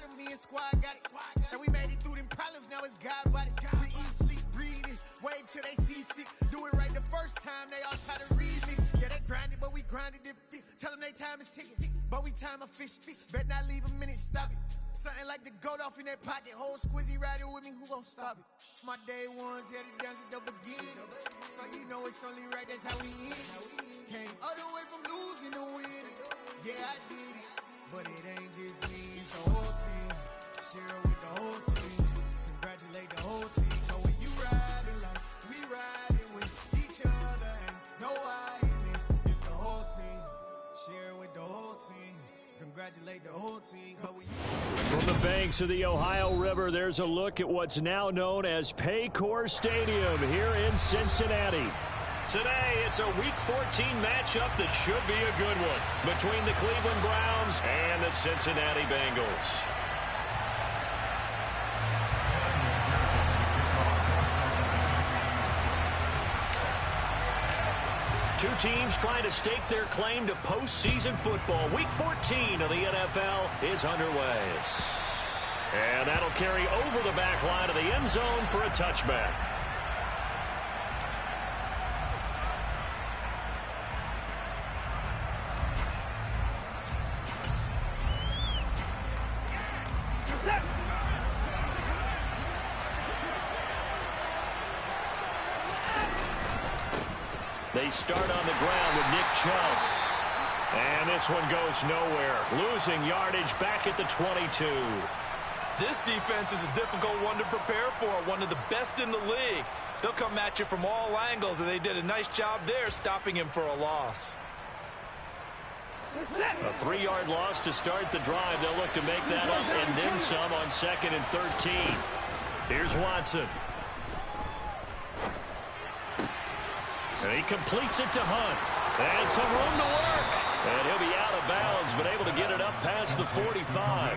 of me and squad got it. And we made it through them problems, now it's God body. We eat, sleep, breathe this, wave till they see sick. Do it right the first time, they all try to remix. Yeah, they grinded, but we grinded different. Tell them they time is ticking, but we time a fish. Bet not leave a minute, stop it. Something like the goat off in that pocket. Whole squizzy riding with me, who gon' stop it? My day ones had it dance at the beginning. So you know it's only right, that's how we end. Came all the way from losing to winning. Yeah, I did it, but it ain't just me, it's the whole team. Share it with the whole team. Congratulate the whole team. Know when you riding like we riding with each other, ain't no I in this. It's the whole team. Share it with the whole team. Congratulate the whole team. From the banks of the Ohio River, there's a look at what's now known as Paycor Stadium here in Cincinnati. Today, it's a Week 14 matchup that should be a good one between the Cleveland Browns and the Cincinnati Bengals. Two teams trying to stake their claim to postseason football. Week 14 of the NFL is underway. And that'll carry over the back line of the end zone for a touchback. They start on the ground with Nick Chubb. And this one goes nowhere. Losing yardage back at the 22. This defense is a difficult one to prepare for. One of the best in the league. They'll come at you from all angles, and they did a nice job there stopping him for a loss. A 3-yard loss to start the drive. They'll look to make that up and then some on 2nd and 13. Here's Watson. And he completes it to Hunt. And some room to work. And he'll be out of bounds, but able to get it up past the 45.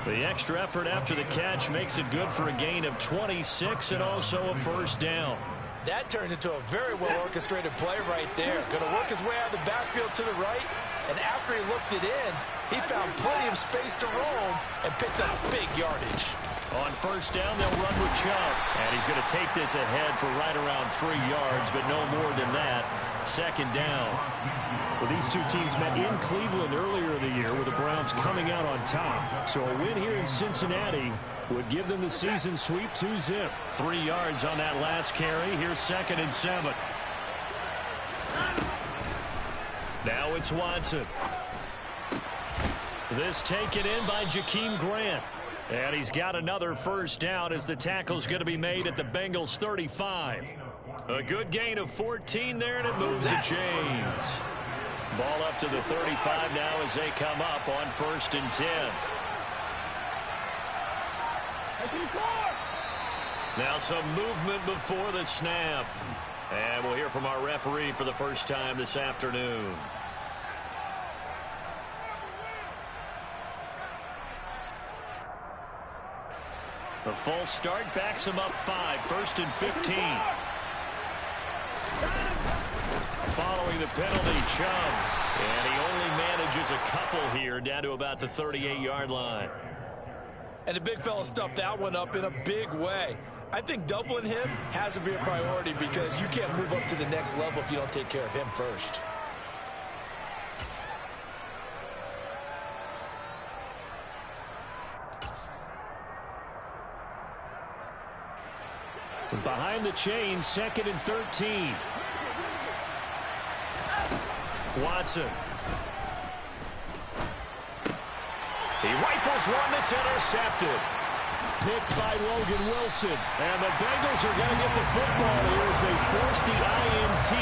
The extra effort after the catch makes it good for a gain of 26 and also a first down. That turned into a very well-orchestrated play right there. Going to work his way out of the backfield to the right. And after he looked it in, he found plenty of space to roam and picked up big yardage. On first down, they'll run with Chubb. And he's going to take this ahead for right around 3 yards, but no more than that. 2nd down. Well, these two teams met in Cleveland earlier in the year with the Browns coming out on top. So a win here in Cincinnati would give them the season sweep 2-zip. 3 yards on that last carry. Here's 2nd and 7. Now it's Watson. This taken in by Jakeem Grant. And he's got another first down as the tackle's going to be made at the Bengals 35. A good gain of 14 there, and it moves the chains. Ball up to the 35 now as they come up on 1st and 10. Now some movement before the snap. And we'll hear from our referee for the first time this afternoon. The false start backs him up 5, 1st and 15. Following the penalty, Chubb. And he only manages a couple here down to about the 38-yard line. And the big fella stuffed that one up in a big way. I think doubling him has to be a priority because you can't move up to the next level if you don't take care of him first. Behind the chains, 2nd and 13. Watson. He rifles one that's intercepted. Picked by Logan Wilson. And the Bengals are going to get the football here as they force the INT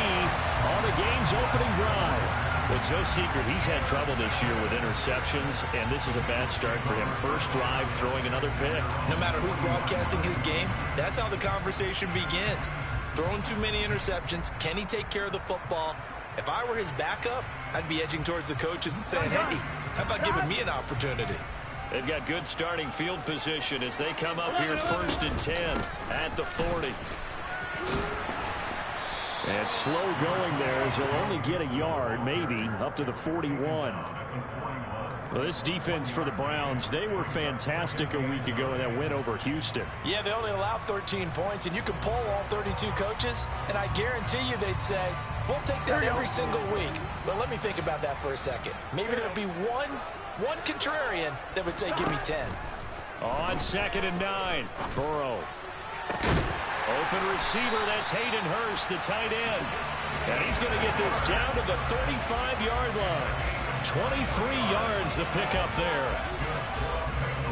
on the game's opening drive. It's no secret he's had trouble this year with interceptions, and this is a bad start for him. First drive, throwing another pick. No matter who's broadcasting his game, that's how the conversation begins. Throwing too many interceptions, can he take care of the football? If I were his backup, I'd be edging towards the coaches and saying, hey, how about giving me an opportunity? They've got good starting field position as they come up here 1st and 10 at the 40. And slow going there as he'll only get a yard, maybe, up to the 41. Well, this defense for the Browns, they were fantastic a week ago in that win over Houston. Yeah, they only allowed 13 points, and you can poll all 32 coaches, and I guarantee you they'd say, we'll take that every single week. But let me think about that for a second. Maybe there'll be one contrarian that would say, give me 10. On 2nd and 9, Burrow. Open receiver, that's Hayden Hurst, the tight end. And he's going to get this down to the 35-yard line. 23 yards the pickup there.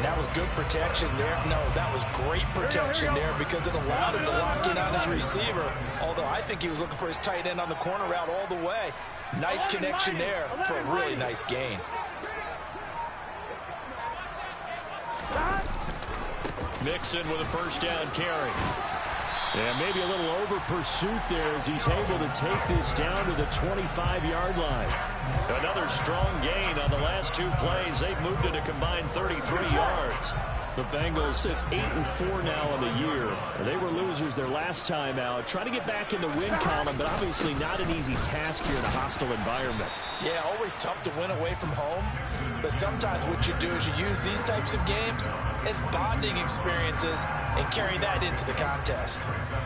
That was good protection there. No, that was great protection there because it allowed him to lock in on his receiver. Although I think he was looking for his tight end on the corner route all the way. Nice connection there for a really nice gain. Mixon with a first down carry. And maybe a little over pursuit there as he's able to take this down to the 25-yard line. Another strong gain on the last 2 plays. They've moved it a combined 33 yards. The Bengals sit 8-4 now in the year. They were losers their last time out. Trying to get back in the win column, but obviously not an easy task here in a hostile environment. Yeah, always tough to win away from home. But sometimes what you do is you use these types of games as bonding experiences and carry that into the contest.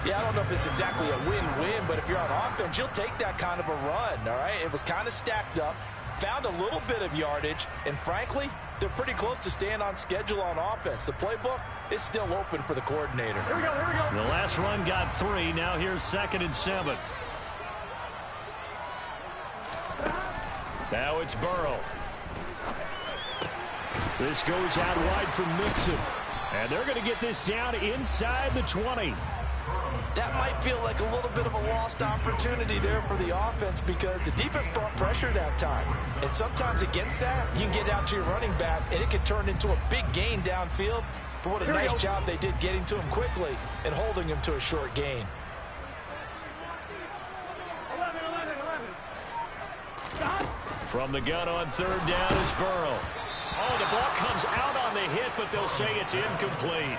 Yeah, I don't know if it's exactly a win-win, but if you're on offense, you'll take that kind of a run, all right? It was kind of stacked up, found a little bit of yardage, and frankly, they're pretty close to staying on schedule on offense. The playbook is still open for the coordinator. Here we go. The last run got 3. Now here's 2nd and 7. Now it's Burrow. This goes out wide for Mixon. And they're going to get this down inside the 20. That might feel like a little bit of a lost opportunity there for the offense because the defense brought pressure that time. And sometimes against that, you can get out to your running back, and it can turn into a big gain downfield. But what a nice job they did getting to him quickly and holding him to a short gain. 11. From the gun on 3rd down is Burrow. Oh, the ball comes out on the hit, but they'll say it's incomplete.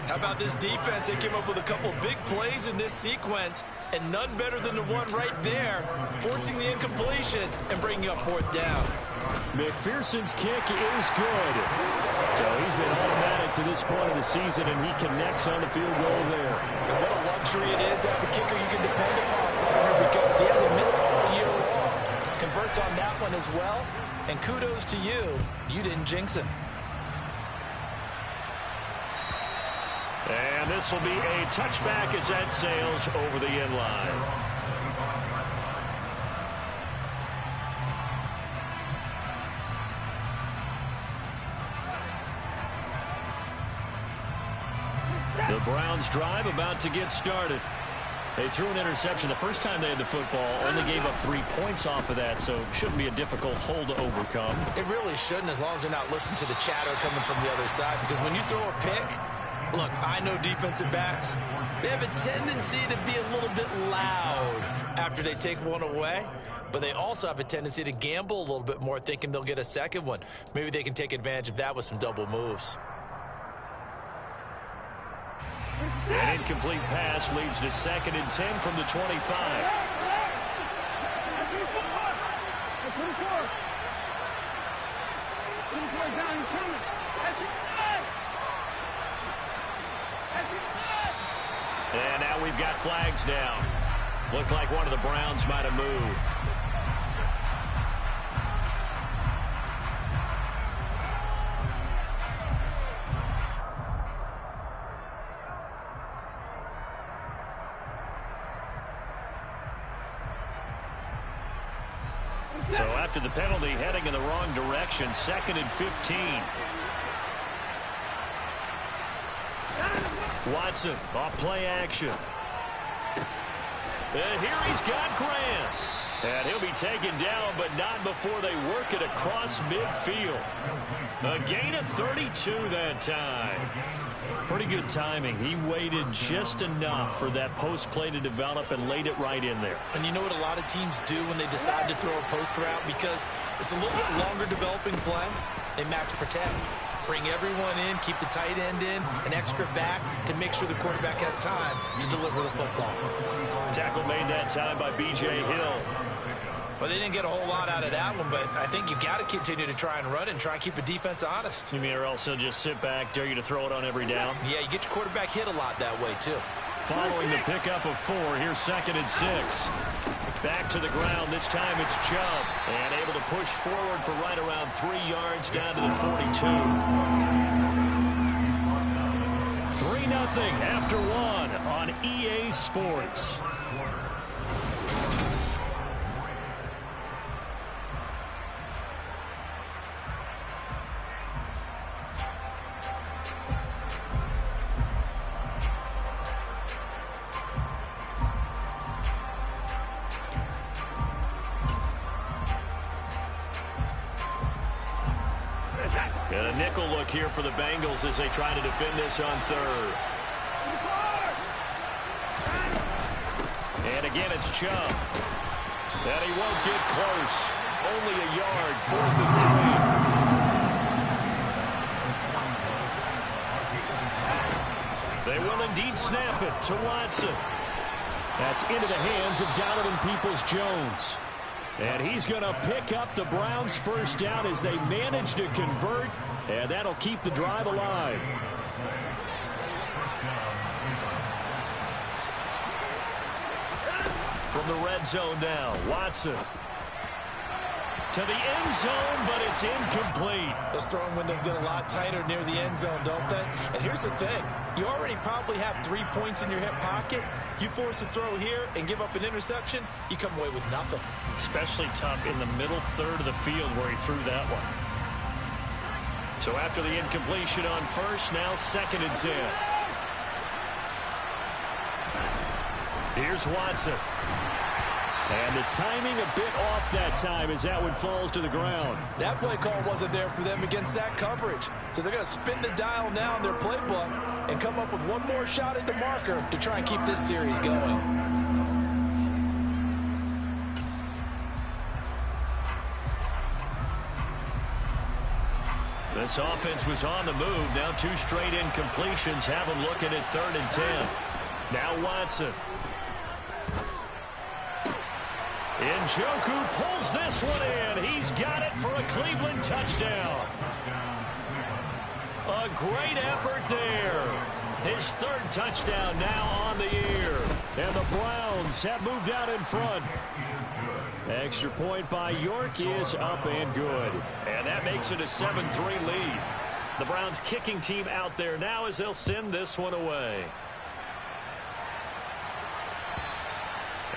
How about this defense? They came up with a couple big plays in this sequence, and none better than the one right there, forcing the incompletion and bringing up 4th down. McPherson's kick is good. So he's been automatic to this point of the season, and he connects on the field goal there. And what a luxury it is to have a kicker you can depend upon, partner, because he hasn't missed all year long. Converts on that one as well, and kudos to you. You didn't jinx him. And this will be a touchback as that sails over the end line. The Browns drive about to get started. They threw an interception the first time they had the football, only gave up 3 points off of that, so shouldn't be a difficult hole to overcome. It really shouldn't, as long as they're not listening to the chatter coming from the other side, because when you throw a pick, look, I know defensive backs, they have a tendency to be a little bit loud after they take one away, but they also have a tendency to gamble a little bit more, thinking they'll get a second one. Maybe they can take advantage of that with some double moves. An incomplete pass leads to 2nd and 10 from the 25. And now we've got flags down. Looked like one of the Browns might have moved. So after the penalty, heading in the wrong direction, 2nd and 15. Watson off play action. And here he's got Grant. And he'll be taken down, but not before they work it across midfield. A gain of 32 that time. Pretty good timing. He waited just enough for that post play to develop and laid it right in there. And you know what a lot of teams do when they decide to throw a post route? Because it's a little bit longer developing play. They max protect. Bring everyone in, keep the tight end in, an extra back to make sure the quarterback has time to deliver the football. Tackle made that time by B.J. Hill. Well, they didn't get a whole lot out of that one, but I think you got to continue to try and run and try and keep the defense honest. You mean or else he'll just sit back, dare you to throw it on every down? Yeah, you get your quarterback hit a lot that way, too. Following the pickup of 4, here's 2nd and 6. Back to the ground. This time it's Chubb. And able to push forward for right around 3 yards down to the 42. 3-0 after 1 on EA Sports. And a nickel look here for the Bengals as they try to defend this on 3rd. And again, it's Chubb. And he won't get close. Only a yard, 4th and 3. They will indeed snap it to Watson. That's into the hands of Donovan Peoples-Jones. And he's going to pick up the Browns' first down as they manage to convert, and that'll keep the drive alive. From the red zone now, Watson. To the end zone, but it's incomplete. Those throwing windows get a lot tighter near the end zone, don't they? And here's the thing. You already probably have 3 points in your hip pocket. You force a throw here and give up an interception, you come away with nothing. Especially tough in the middle third of the field where he threw that one. So after the incompletion on 1st, now 2nd and 10. Here's Watson. And the timing a bit off that time as that one falls to the ground. That play call wasn't there for them against that coverage. So they're going to spin the dial now in their playbook and come up with one more shot at the marker to try and keep this series going. This offense was on the move. Now 2 straight incompletions have them looking at 3rd and 10. Now Watson. Njoku pulls this one in. He's got it for a Cleveland touchdown. A great effort there. His 3rd touchdown now on the year. And the Browns have moved out in front. Extra point by York is up and good. And that makes it a 7-3 lead. The Browns kicking team out there now as they'll send this one away.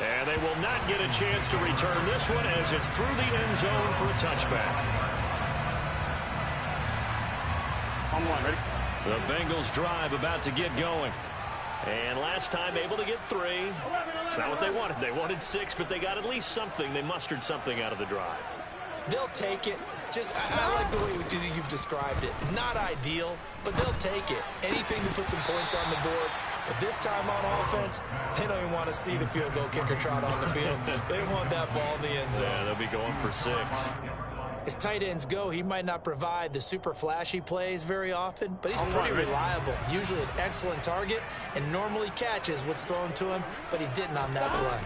And they will not get a chance to return this one as it's through the end zone for a touchback. On one, ready? The Bengals drive about to get going. And last time able to get 3. It's not what they wanted. They wanted 6, but they got at least something. They mustered something out of the drive. They'll take it. I like the way you've described it. Not ideal, but they'll take it. Anything to put some points on the board. But this time on offense, they don't even want to see the field goal kicker trot on the field. They want that ball in the end zone. Yeah, they'll be going for 6. As tight ends go, he might not provide the super flashy plays very often, but he's pretty reliable. Usually an excellent target and normally catches what's thrown to him, but he didn't on that play.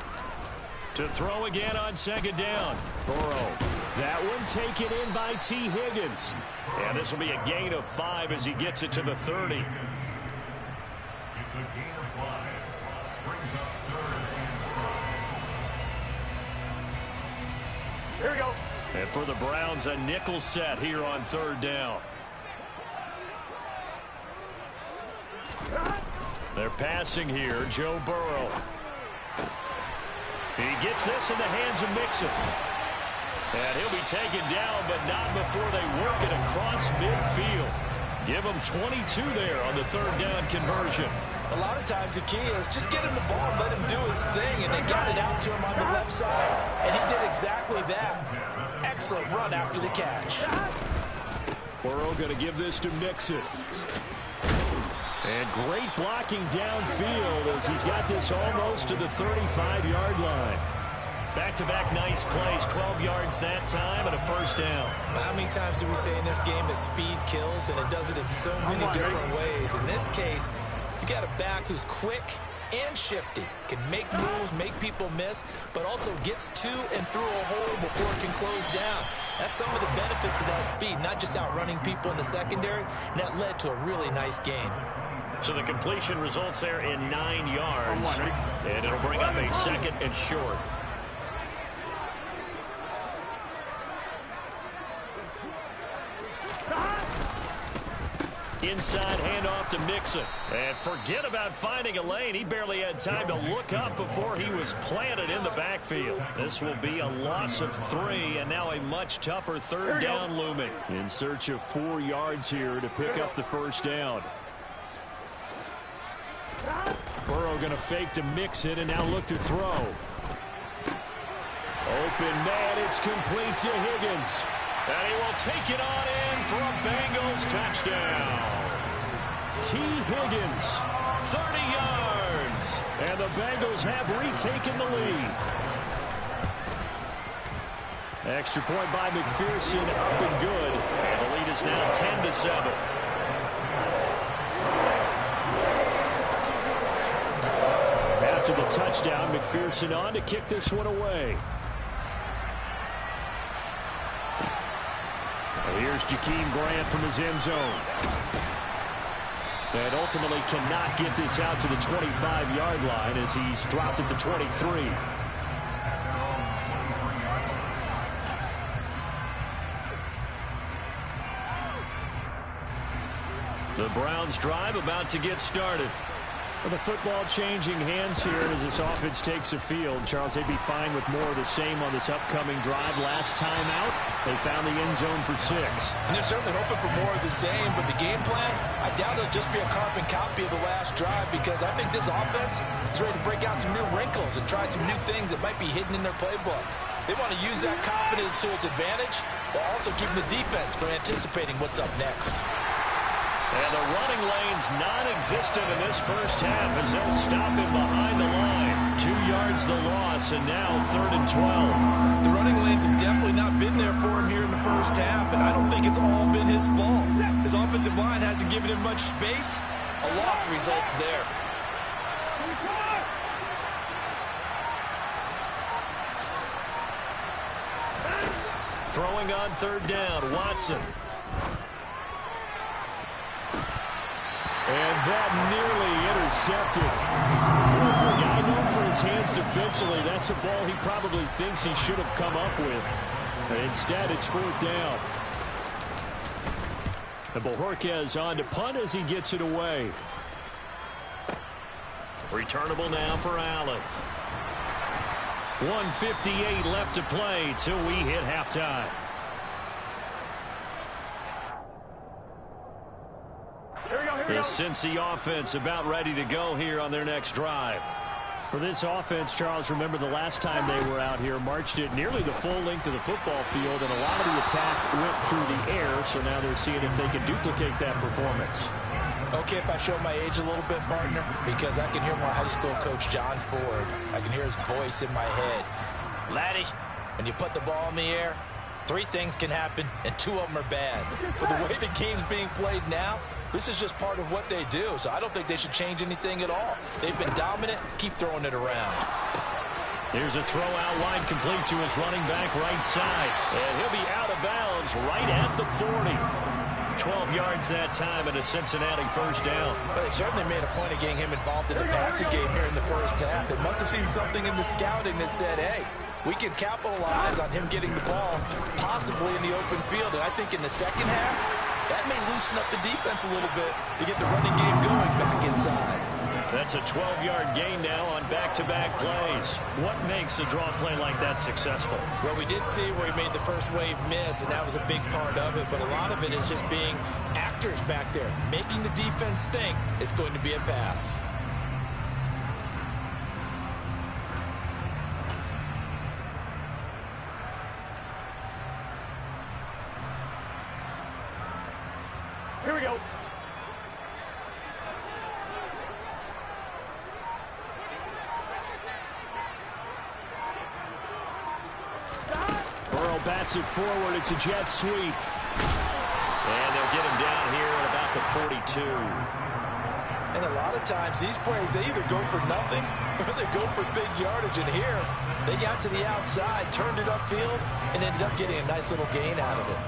To throw again on 2nd down. Burrow. That one taken in by T. Higgins. And this will be a gain of 5 as he gets it to the 30. Here we go. And for the Browns, a nickel set here on 3rd down. They're passing here, Joe Burrow. He gets this in the hands of Mixon. And he'll be taken down, but not before they work it across midfield. Give him 22 there on the 3rd down conversion. A lot of times the key is just get him the ball and let him do his thing, and they got it out to him on the left side, and he did exactly that. Excellent run after the catch. Burrow going to give this to Mixon. And great blocking downfield as he's got this almost to the 35-yard line. Back-to-back nice plays, 12 yards that time and a 1st down. How many times do we say in this game that speed kills, and it does it in so many different ways? In this case, you got a back who's quick, and shifty. Can make moves, make people miss, but also gets to and through a hole before it can close down. That's some of the benefits of that speed, not just outrunning people in the secondary, and that led to a really nice game. So the completion results there in 9 yards, and it'll bring up a 2nd and short. Inside handoff to Mixon. And forget about finding a lane. He barely had time to look up before he was planted in the backfield. This will be a loss of 3, and now a much tougher 3rd down looming. In search of 4 yards here to pick up the 1st down. Burrow going to fake to Mixon and now look to throw. Open man, it's complete to Higgins. And he will take it on in for a Bengals touchdown. T. Higgins, 30 yards. And the Bengals have retaken the lead. Extra point by McPherson, up and good. And the lead is now 10-7. After the touchdown, McPherson on to kick this one away. Here's Jakeem Grant from his end zone. And ultimately cannot get this out to the 25-yard line as he's dropped at the 23. The Browns drive about to get started. Well, the football changing hands here as this offense takes the field. Charles, they'd be fine with more of the same on this upcoming drive. Last time out, they found the end zone for 6. And they're certainly hoping for more of the same, but the game plan, I doubt it'll just be a carbon copy of the last drive because I think this offense is ready to break out some new wrinkles and try some new things that might be hidden in their playbook. They want to use that confidence to its advantage while also keeping the defense from anticipating what's up next. And the running lane's non-existent in this first half as they'll stop him behind the line. 2 yards the loss, and now 3rd and 12. The running lanes have definitely not been there for him here in the first half, and I don't think it's all been his fault. His offensive line hasn't given him much space. A loss results there. Throwing on 3rd down, Watson. And that nearly intercepted. Well, for a guy known for his hands defensively, that's a ball he probably thinks he should have come up with. And instead, it's 4th down. And Bojorquez on to punt as he gets it away. Returnable now for Allen. 1:58 left to play till we hit halftime. The Cincy offense about ready to go here on their next drive. For this offense, Charles, remember the last time they were out here, marched it nearly the full length of the football field, and a lot of the attack went through the air, so now they're seeing if they can duplicate that performance. Okay, if I show my age a little bit, partner, because I can hear my high school coach, John Ford. I can hear his voice in my head. Laddie, when you put the ball in the air, 3 things can happen, and 2 of them are bad. But the way the game's being played now, this is just part of what they do, so I don't think they should change anything at all. They've been dominant. Keep throwing it around. Here's a throw out wide, complete to his running back right side. And he'll be out of bounds right at the 40. 12 yards that time and a Cincinnati 1st down. Well, they certainly made a point of getting him involved in the passing game here in the first half. They must have seen something in the scouting that said, hey, we can capitalize on him getting the ball possibly in the open field. And I think in the second half, that may loosen up the defense a little bit to get the running game going back inside. That's a 12-yard gain now on back-to-back plays. What makes a draw play like that successful? Well, we did see where he made the first wave miss, and that was a big part of it. But a lot of it is just being actors back there, making the defense think it's going to be a pass. Here we go. Burrow bats it forward. It's a jet sweep. And they'll get him down here at about the 42. And a lot of times these plays, they either go for nothing or they go for big yardage. And here, they got to the outside, turned it upfield, and ended up getting a nice little gain out of it.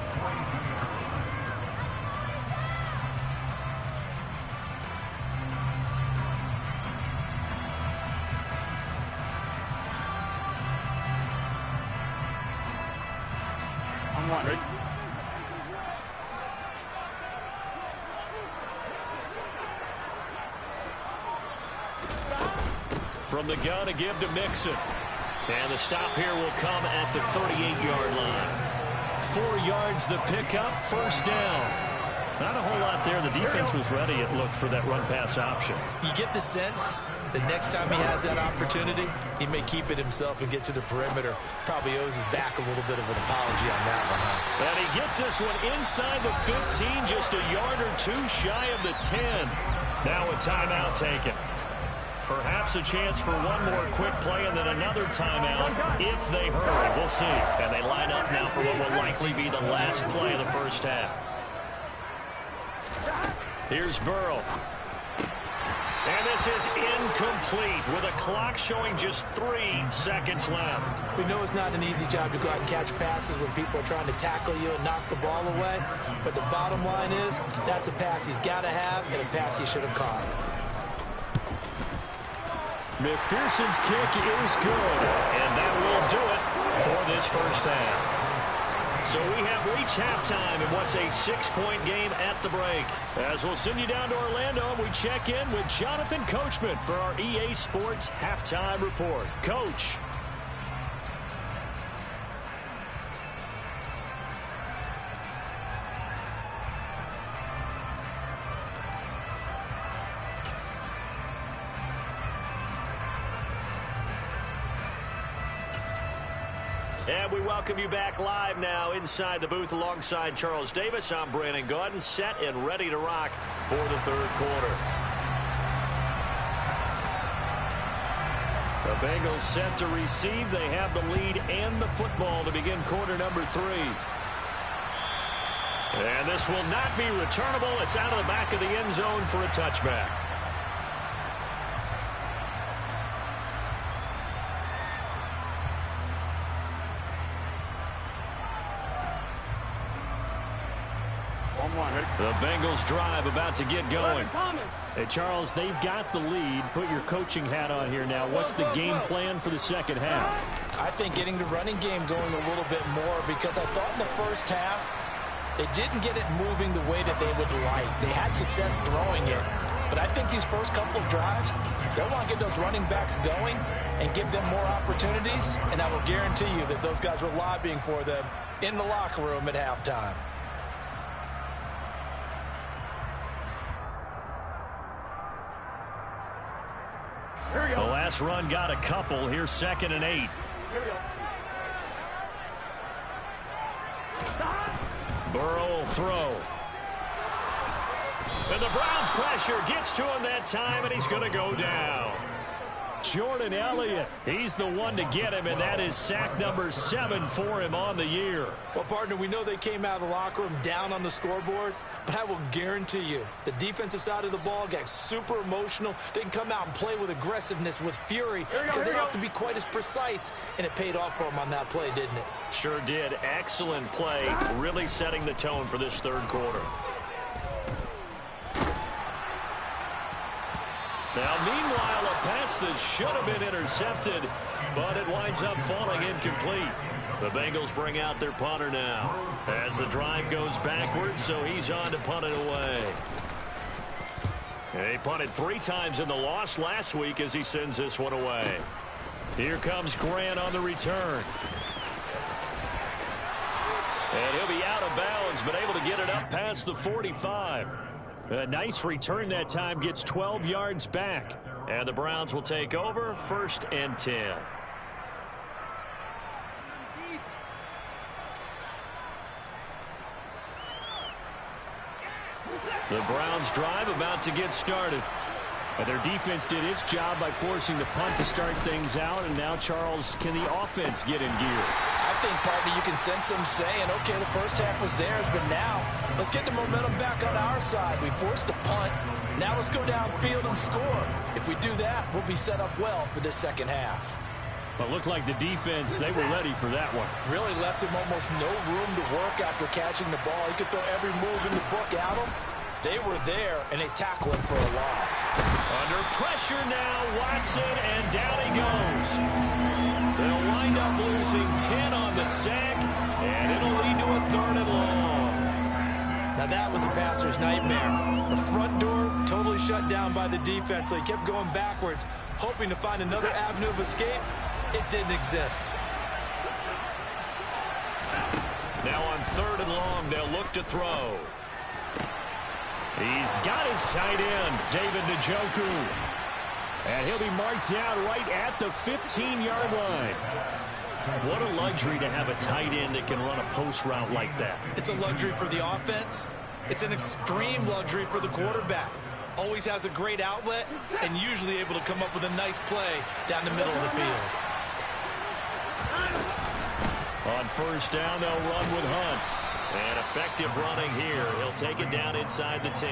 From the gun to give to Mixon. And the stop here will come at the 38-yard line. 4 yards the pickup, first down. Not a whole lot there. The defense was ready, it looked, for that run-pass option. You get the sense that next time he has that opportunity, he may keep it himself and get to the perimeter. Probably owes his back a little bit of an apology on that one, huh? And he gets this one inside the 15, just a yard or two shy of the 10. Now a timeout taken. Perhaps a chance for one more quick play and then another timeout if they hurry. We'll see. And they line up now for what will likely be the last play of the first half. Here's Burrow. And this is incomplete with a clock showing just 3 seconds left. We know it's not an easy job to go out and catch passes when people are trying to tackle you and knock the ball away. But the bottom line is that's a pass he's got to have and a pass he should have caught. McPherson's kick is good, and that will do it for this first half. So we have reached halftime in what's a 6-point game at the break. As we'll send you down to Orlando, we check in with Jonathan Coachman for our EA Sports Halftime Report. Coach. And we welcome you back live now inside the booth alongside Charles Davis. I'm Brandon Gaudin, set and ready to rock for the third quarter. The Bengals set to receive. They have the lead and the football to begin quarter number 3. And this will not be returnable. It's out of the back of the end zone for a touchback. The Bengals drive about to get going. Hey, Charles, they've got the lead. Put your coaching hat on here now. What's the game plan for the second half? I think getting the running game going a little bit more, because I thought in the first half they didn't get it moving the way that they would like. They had success throwing it. But I think these first couple of drives, they'll want to get those running backs going and give them more opportunities. And I will guarantee you that those guys were lobbying for them in the locker room at halftime. The last run got a couple. Here's 2nd and 8. Burrow will throw. And the Browns pressure gets to him that time, and he's going to go down. Jordan Elliott, he's the one to get him, and that is sack number 7 for him on the year. Well, partner, we know they came out of the locker room down on the scoreboard, but I will guarantee you the defensive side of the ball got super emotional. They can come out and play with aggressiveness, with fury, because they don't have to be quite as precise, and it paid off for them on that play, didn't it? Sure did. Excellent play, really setting the tone for this third quarter. Now, meanwhile, a pass that should have been intercepted, but it winds up falling incomplete. The Bengals bring out their punter now as the drive goes backwards, so he's on to punt it away. He punted 3 times in the loss last week as he sends this one away. Here comes Grant on the return. And he'll be out of bounds, but able to get it up past the 45. A nice return that time, gets 12 yards back. And the Browns will take over, 1st and 10. The Browns drive about to get started. And their defense did its job by forcing the punt to start things out. And now, Charles, can the offense get in gear? I think, partner, you can sense them saying, okay, the first half was theirs, but now let's get the momentum back on our side. We forced a punt. Now let's go downfield and score. If we do that, we'll be set up well for this second half. But looked like the defense, they were ready for that one. Really left him almost no room to work after catching the ball. He could throw every move in the book at him. They were there, and they tackle him for a loss. Under pressure now, Watson, and down he goes. They'll wind up losing 10 on the sack, and it'll lead to a 3rd and long. Now that was a passer's nightmare. The front door totally shut down by the defense, so he kept going backwards, hoping to find another avenue of escape. It didn't exist. Now on 3rd and long, they'll look to throw. He's got his tight end, David Njoku. And he'll be marked down right at the 15-yard line. What a luxury to have a tight end that can run a post route like that. It's a luxury for the offense. It's an extreme luxury for the quarterback. Always has a great outlet and usually able to come up with a nice play down the middle of the field. On 1st down, they'll run with Hunt. And effective running here. He'll take it down inside the 10.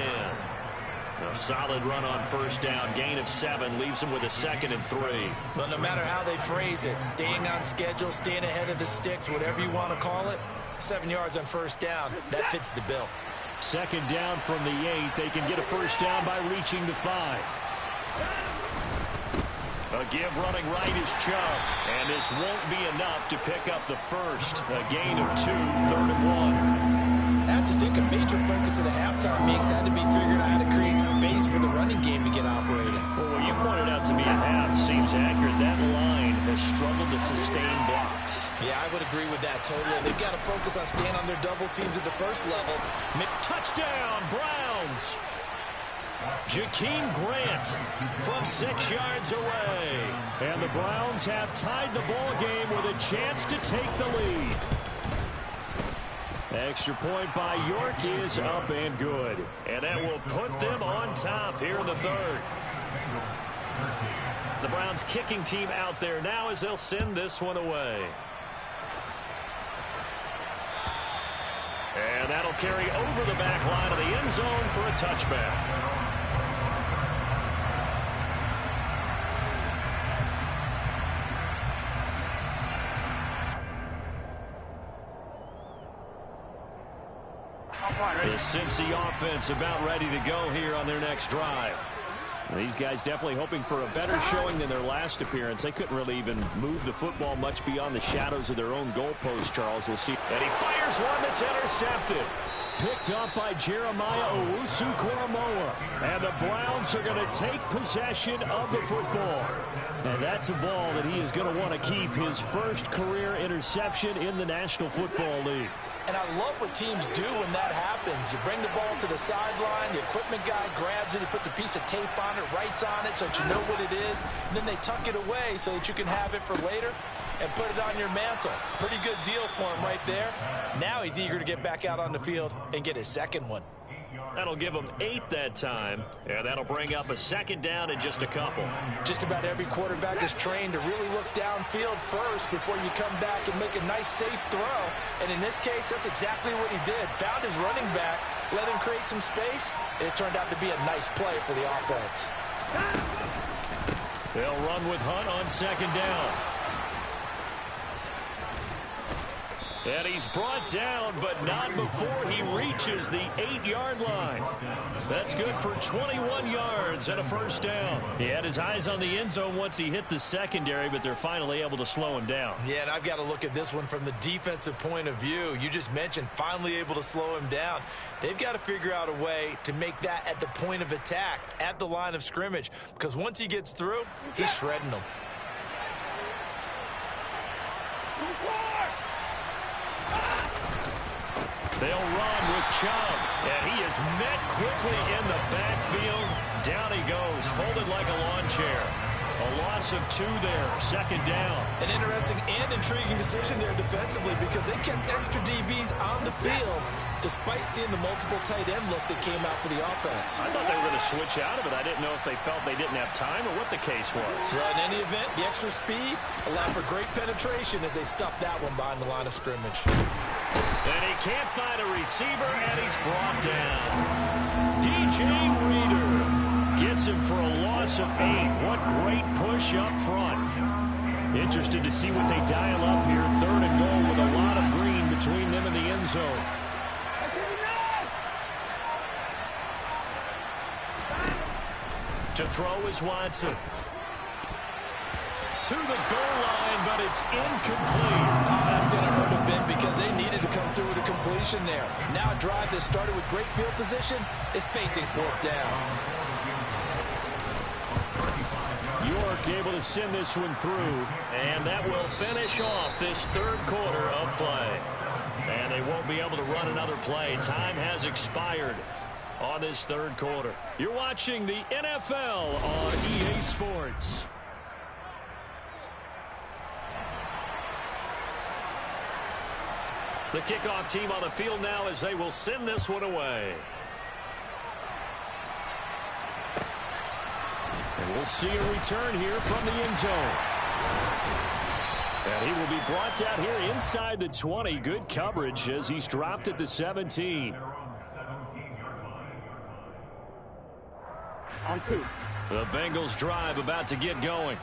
A solid run on 1st down. Gain of 7 leaves him with a 2nd and 3. But no matter how they phrase it, staying on schedule, staying ahead of the sticks, whatever you want to call it, 7 yards on 1st down, that fits the bill. 2nd down from the 8. They can get a 1st down by reaching the 5. A give running right is Chubb. And this won't be enough to pick up the 1st. A gain of 2, 3rd and 1. I have to think a major focus of the halftime mix had to be figuring out how to create space for the running game to get operating. Well, what you pointed out to me at half seems accurate. That line has struggled to sustain blocks. Yeah, I would agree with that totally. They've got to focus on staying on their double teams at the 1st level. Touchdown, Browns! Jakeem Grant from 6 yards away. And the Browns have tied the ball game with a chance to take the lead. Extra point by York is up and good. And that will put them on top here in the 3rd. The Browns kicking team out there now as they'll send this one away. And that'll carry over the back line of the end zone for a touchback. The Cincy offense about ready to go here on their next drive. These guys definitely hoping for a better showing than their last appearance. They couldn't really even move the football much beyond the shadows of their own goalpost, Charles. We'll see. And he fires one that's intercepted. Picked up by Jeremiah Owusu-Koramoah. And the Browns are going to take possession of the football. And that's a ball that he is going to want to keep, his 1st career interception in the National Football League. And I love what teams do when that happens. You bring the ball to the sideline, the equipment guy grabs it, he puts a piece of tape on it, writes on it so that you know what it is, and then they tuck it away so that you can have it for later and put it on your mantle. Pretty good deal for him right there. Now he's eager to get back out on the field and get his 2nd one. That'll give them 8 that time, and that'll bring up a 2nd down in just a couple. Just about every quarterback is trained to really look downfield first before you come back and make a nice, safe throw. And in this case, that's exactly what he did. Found his running back, let him create some space, and it turned out to be a nice play for the offense. They'll run with Hunt on 2nd down. And he's brought down, but not before he reaches the 8-yard line. That's good for 21 yards and a 1st down. He had his eyes on the end zone once he hit the secondary, but they're finally able to slow him down. Yeah, and I've got to look at this one from the defensive point of view. You just mentioned finally able to slow him down. They've got to figure out a way to make that at the point of attack, at the line of scrimmage, because once he gets through, he's shredding them. They'll run with Chubb, and he is met quickly in the backfield. Down he goes, folded like a lawn chair. A loss of 2 there, 2nd down. An interesting and intriguing decision there defensively because they kept extra DBs on the field despite seeing the multiple tight end look that came out for the offense. I thought they were going to switch out of it. I didn't know if they felt they didn't have time or what the case was. Well, in any event, the extra speed allowed for great penetration as they stuffed that one behind the line of scrimmage. And he can't find a receiver, and he's brought down. DJ Reader gets him for a loss of 8. What great push up front. Interested to see what they dial up here. 3rd and goal with a lot of green between them and the end zone. To throw is Watson. To the goal line, but it's incomplete. Oh, that's going to hurt a bit because they needed to come through with a completion there. Now a drive that started with great field position is facing 4th down. York able to send this one through, and that will finish off this 3rd quarter of play. And they won't be able to run another play. Time has expired on this 3rd quarter. You're watching the NFL on EA Sports. The kickoff team on the field now as they will send this one away. And we'll see a return here from the end zone. And he will be brought down here inside the 20. Good coverage as he's dropped at the 17. On 2. The Bengals drive about to get going.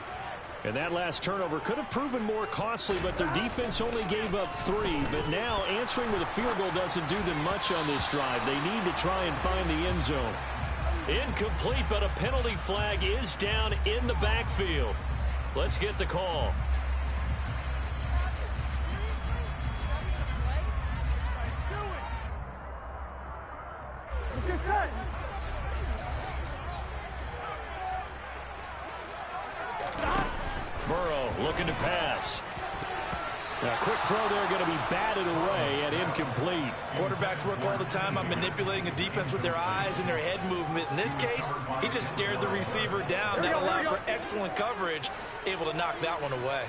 And that last turnover could have proven more costly, but their defense only gave up 3. But now answering with a field goal doesn't do them much on this drive. They need to try and find the end zone. Incomplete, but a penalty flag is down in the backfield. Let's get the call. Burrow looking to pass. A quick throw there going to be batted away and incomplete. Quarterbacks work all the time on manipulating a defense with their eyes and their head movement. In this case, he just stared the receiver down. That allowed for excellent coverage, able to knock that one away.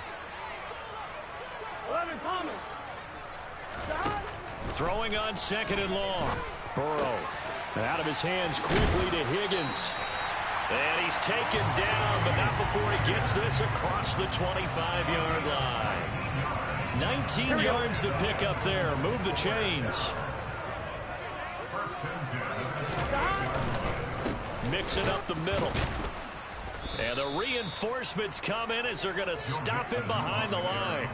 11 Thomas. Throwing on 2nd and long. Burrow out of his hands quickly to Higgins. And he's taken down, but not before he gets this across the 25-yard line. 19 yards to pick up there. Move the chains. Mixing up the middle. And the reinforcements come in as they're going to stop him behind the line.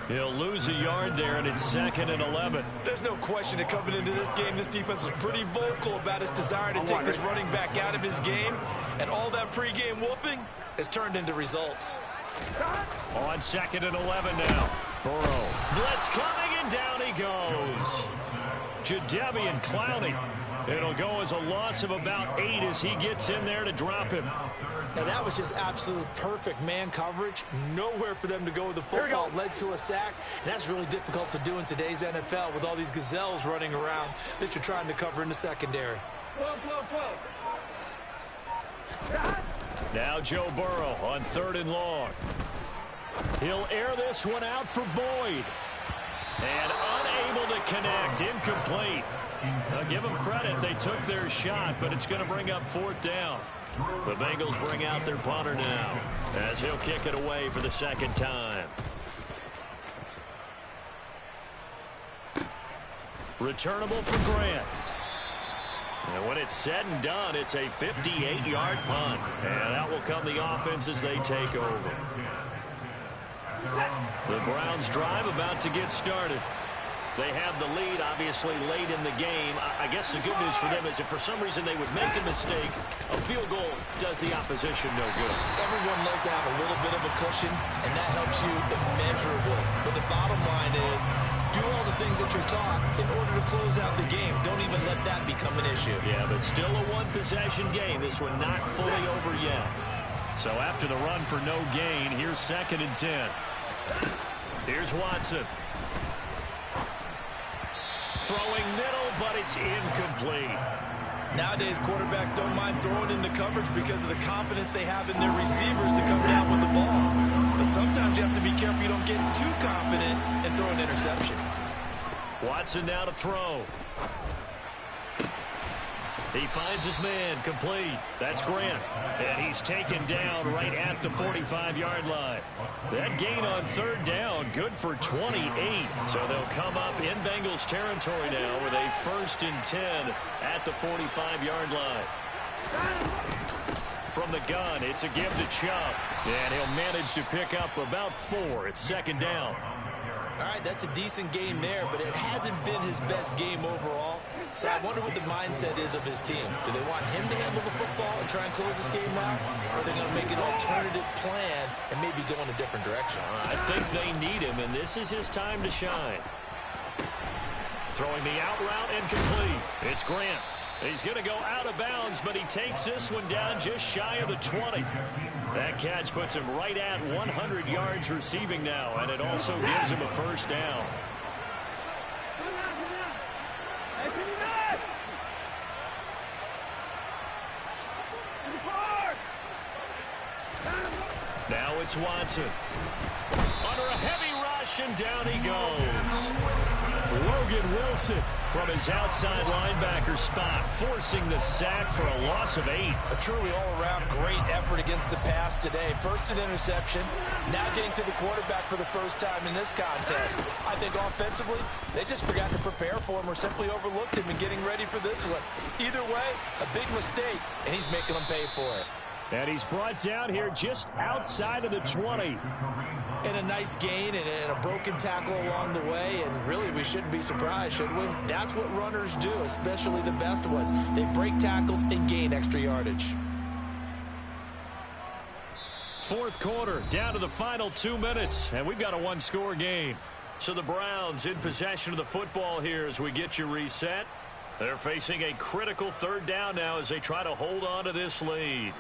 He'll lose a yard there, and it's 2nd and 11. There's no question that coming into this game, this defense was pretty vocal about its desire to take this running back out of his game. And all that pregame wolfing has turned into results. On 2nd and 11 now. Burrow. Blitz coming, and down he goes. Jadeveon Clowney. It'll go as a loss of about 8 as he gets in there to drop him. And that was just absolute perfect man coverage. Nowhere for them to go with the football. Led to a sack. And that's really difficult to do in today's NFL with all these gazelles running around that you're trying to cover in the secondary. 12. Now Joe Burrow on 3rd and long. He'll air this one out for Boyd. And unable to connect. Incomplete. I'll give them credit. They took their shot, but it's going to bring up 4th down. The Bengals bring out their punter now as he'll kick it away for the 2nd time. Returnable for Grant. And when it's said and done, it's a 58-yard punt. And out will come the offense as they take over. The Browns drive about to get started. They have the lead, obviously, late in the game. I guess the good news for them is if for some reason they would make a mistake, a field goal does the opposition no good. Everyone loves to have a little bit of a cushion, and that helps you immeasurably. But the bottom line is, do all the things that you're taught in order to close out the game. Don't even let that become an issue. Yeah, but still a one-possession game. This one not fully over yet. So after the run for no gain, here's 2nd and 10. Here's Watson. Throwing middle, but it's incomplete. Nowadays, quarterbacks don't mind throwing into coverage because of the confidence they have in their receivers to come down with the ball. But sometimes you have to be careful you don't get too confident and throw an interception. Watson now to throw. He finds his man, complete. That's Grant. And he's taken down right at the 45-yard line. That gain on third down, good for 28. So they'll come up in Bengals territory now with a 1st and 10 at the 45-yard line. From the gun, it's a give to Chubb. And he'll manage to pick up about 4. It's 2nd down. All right, that's a decent game there, but it hasn't been his best game overall. So I wonder what the mindset is of his team. Do they want him to handle the football and try and close this game out? Or are they going to make an alternative plan and maybe go in a different direction? I think they need him, and this is his time to shine. Throwing the out route and complete. It's Grant. He's going to go out of bounds, but he takes this one down just shy of the 20. That catch puts him right at 100 yards receiving now, and it also gives him a 1st down. Now it's Watson. Under a heavy rush, and down he goes. Logan Wilson from his outside linebacker spot, forcing the sack for a loss of 8. A truly all-around great effort against the pass today. First an interception, now getting to the quarterback for the first time in this contest. I think offensively, they just forgot to prepare for him or simply overlooked him in getting ready for this one. Either way, a big mistake, and he's making them pay for it. And he's brought down here just outside of the 20. And a nice gain and a broken tackle along the way, and really we shouldn't be surprised, should we? That's what runners do, especially the best ones. They break tackles and gain extra yardage. 4th quarter, down to the final 2 minutes, and we've got a 1-score game. So the Browns in possession of the football here as we get you reset. They're facing a critical 3rd down now as they try to hold on to this lead.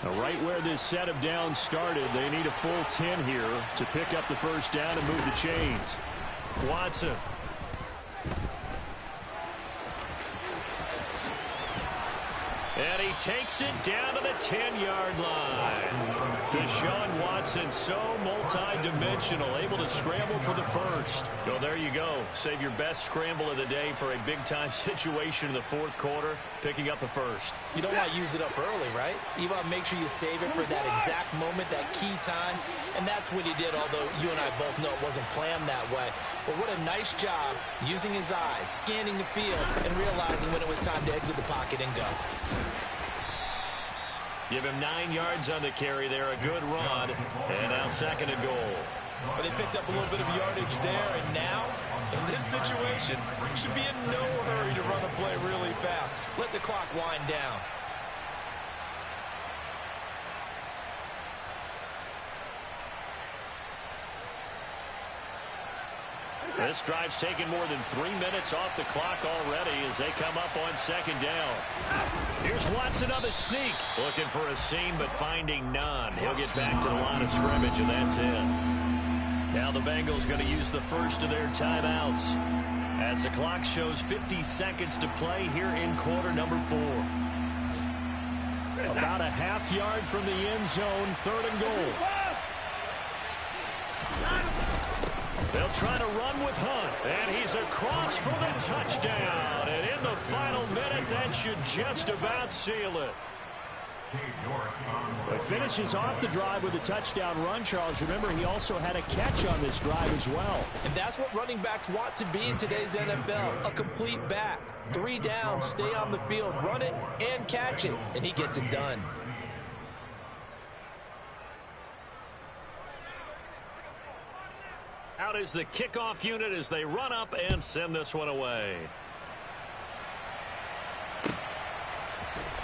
Now, right where this set of downs started, they need a full 10 here to pick up the 1st down and move the chains. Watson. And he takes it down to the 10-yard line. Deshaun Watson, so multi-dimensional, able to scramble for the 1st. So there you go. Save your best scramble of the day for a big-time situation in the 4th quarter, picking up the 1st. You don't want to use it up early, right? You want to make sure you save it for that exact moment, that key time, and that's what he did, although you and I both know it wasn't planned that way. But what a nice job using his eyes, scanning the field, and realizing when it was time to exit the pocket and go. Give him 9 yards on the carry there, a good run, and now 2nd and goal. But they picked up a little bit of yardage there, and now, in this situation, should be in no hurry to run the play really fast. Let the clock wind down. This drive's taken more than 3 minutes off the clock already as they come up on 2nd down. Here's Watson on the sneak. Looking for a seam, but finding none. He'll get back to the line of scrimmage, and that's it. Now the Bengals going to use the first of their timeouts as the clock shows 50 seconds to play here in quarter number 4. About a half yard from the end zone, 3rd and goal. They'll try to run with Hunt, and he's across for the touchdown. And in the final minute, that should just about seal it. But finishes off the drive with a touchdown run, Charles. Remember, he also had a catch on this drive as well. And that's what running backs want to be in today's NFL, a complete back. 3 down, stay on the field, run it, and catch it. And he gets it done. Out is the kickoff unit as they run up and send this one away.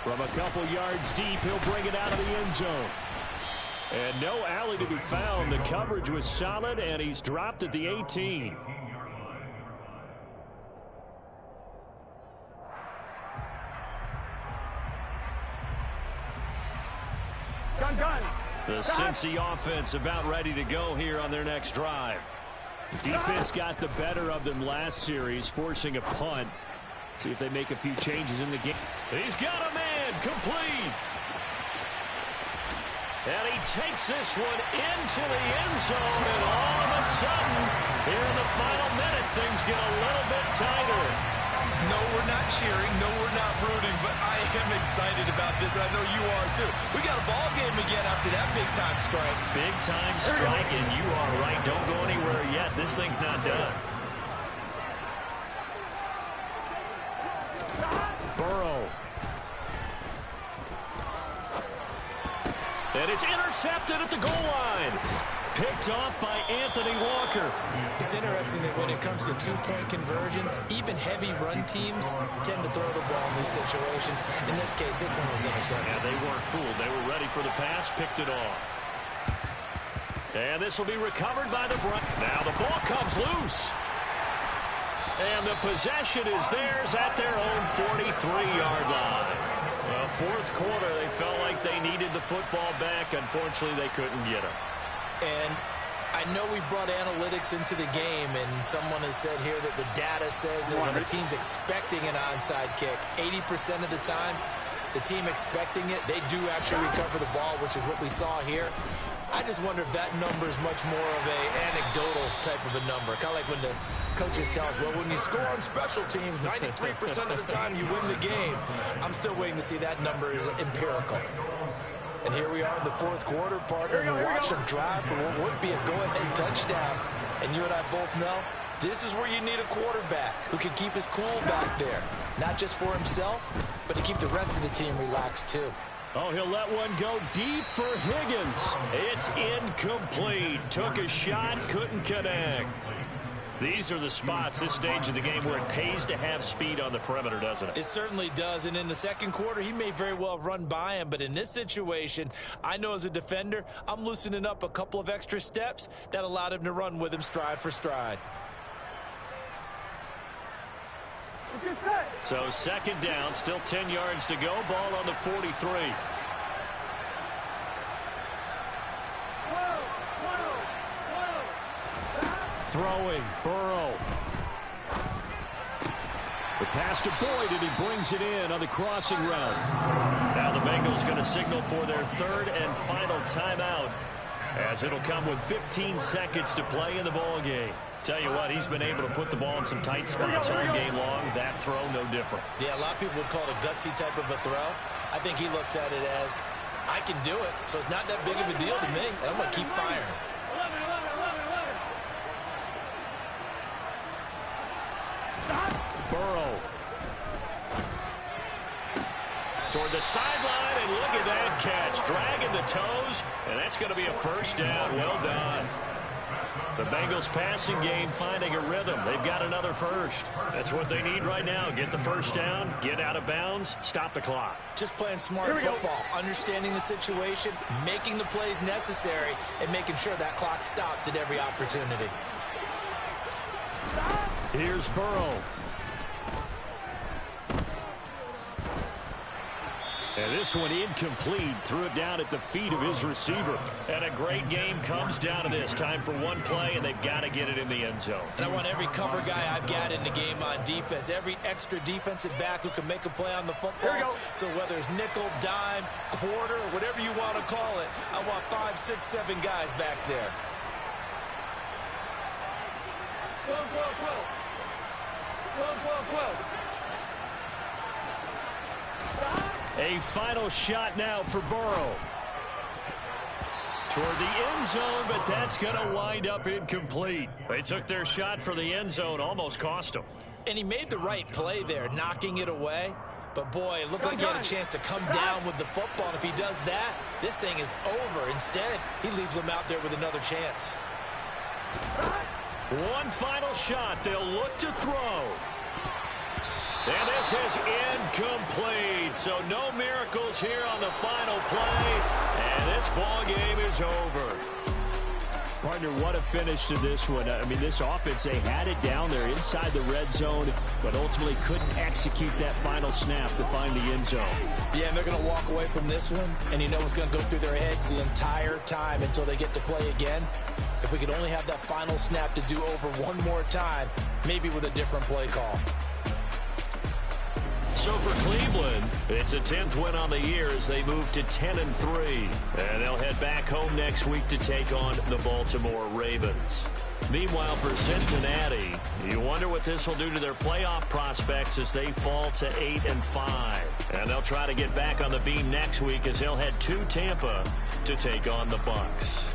From a couple yards deep, he'll bring it out of the end zone. And no alley to be found. The coverage was solid, and he's dropped at the 18. Gun. The Cincy offense about ready to go here on their next drive. Defense got the better of them last series, forcing a punt. See if they make a few changes in the game. He's got a man, complete. And he takes this one into the end zone, and all of a sudden, here in the final minute, things get a little bit tighter. No, we're not cheering. No, we're not rooting, but I am excited about this, and I know you are too. We got a ball game again after that big-time strike. Big-time strike, and you are right. Don't go anywhere yet. This thing's not done. Burrow. And it's intercepted at the goal line. Picked off by Anthony Walker. It's interesting that when it comes to two-point conversions, even heavy run teams tend to throw the ball in these situations. In this case, this one was intercepted. Yeah, they weren't fooled. They were ready for the pass, picked it off. And this will be recovered by the Browns. Now the ball comes loose. And the possession is theirs at their own 43-yard line. Well, fourth quarter, they felt like they needed the football back. Unfortunately, they couldn't get it. And I know we brought analytics into the game, and someone has said here that the data says that when a team's expecting an onside kick, 80% of the time, the team expecting it, they do actually recover the ball, which is what we saw here. I just wonder if that number is much more of a anecdotal type of a number. Kind of like when the coaches tell us, well, when you score on special teams, 93% of the time you win the game. I'm still waiting to see that number is empirical. And here we are in the fourth quarter, partner, and watch them drive for what would be a go-ahead touchdown. And you and I both know this is where you need a quarterback who can keep his cool back there. Not just for himself, but to keep the rest of the team relaxed too. Oh, he'll let one go deep for Higgins. It's incomplete. Took a shot, couldn't connect. These are the spots, this stage of the game, where it pays to have speed on the perimeter, doesn't it? It certainly does, and in the second quarter, he may very well have run by him, but in this situation, I know as a defender, I'm loosening up a couple of extra steps that allowed him to run with him stride for stride. So second down, still 10 yards to go, ball on the 43. Throwing, Burrow. The pass to Boyd, and he brings it in on the crossing route. Now the Bengals going to signal for their third and final timeout, as it'll come with 15 seconds to play in the ball game. Tell you what, he's been able to put the ball in some tight spots all game long. That throw, no different. Yeah, a lot of people would call it a gutsy type of a throw. I think he looks at it as, I can do it, so it's not that big of a deal to me, and I'm going to keep firing. Burrow. Toward the sideline, and look at that catch. Dragging the toes, and that's going to be a first down. Well done. The Bengals passing game finding a rhythm. They've got another first. That's what they need right now. Get the first down, get out of bounds, stop the clock. Just playing smart football, understanding the situation, making the plays necessary, and making sure that clock stops at every opportunity. Here's Burrow. And this one incomplete. Threw it down at the feet of his receiver. And a great game comes down to this. Time for one play, and they've got to get it in the end zone. And I want every cover guy I've got in the game on defense, every extra defensive back who can make a play on the football. So whether it's nickel, dime, quarter, whatever you want to call it, I want 5, 6, 7 guys back there. A final shot now for Burrow. Toward the end zone, but that's going to wind up incomplete. They took their shot for the end zone, almost cost them. And he made the right play there, knocking it away. But, boy, it looked like he had a chance to come down with the football. And if he does that, this thing is over. Instead, he leaves them out there with another chance. One final shot. They'll look to throw. And this is incomplete. So no miracles here on the final play. And this ball game is over. Partner, what a finish to this one. I mean, this offense, they had it down there inside the red zone, but ultimately couldn't execute that final snap to find the end zone. Yeah, and they're going to walk away from this one, and you know what's going to go through their heads the entire time until they get to play again. If we could only have that final snap to do over one more time, maybe with a different play call. So for Cleveland, it's a 10th win on the year as they move to 10-3. And they'll head back home next week to take on the Baltimore Ravens. Meanwhile, for Cincinnati, you wonder what this will do to their playoff prospects as they fall to 8-5. And they'll try to get back on the beam next week as they'll head to Tampa to take on the Bucs.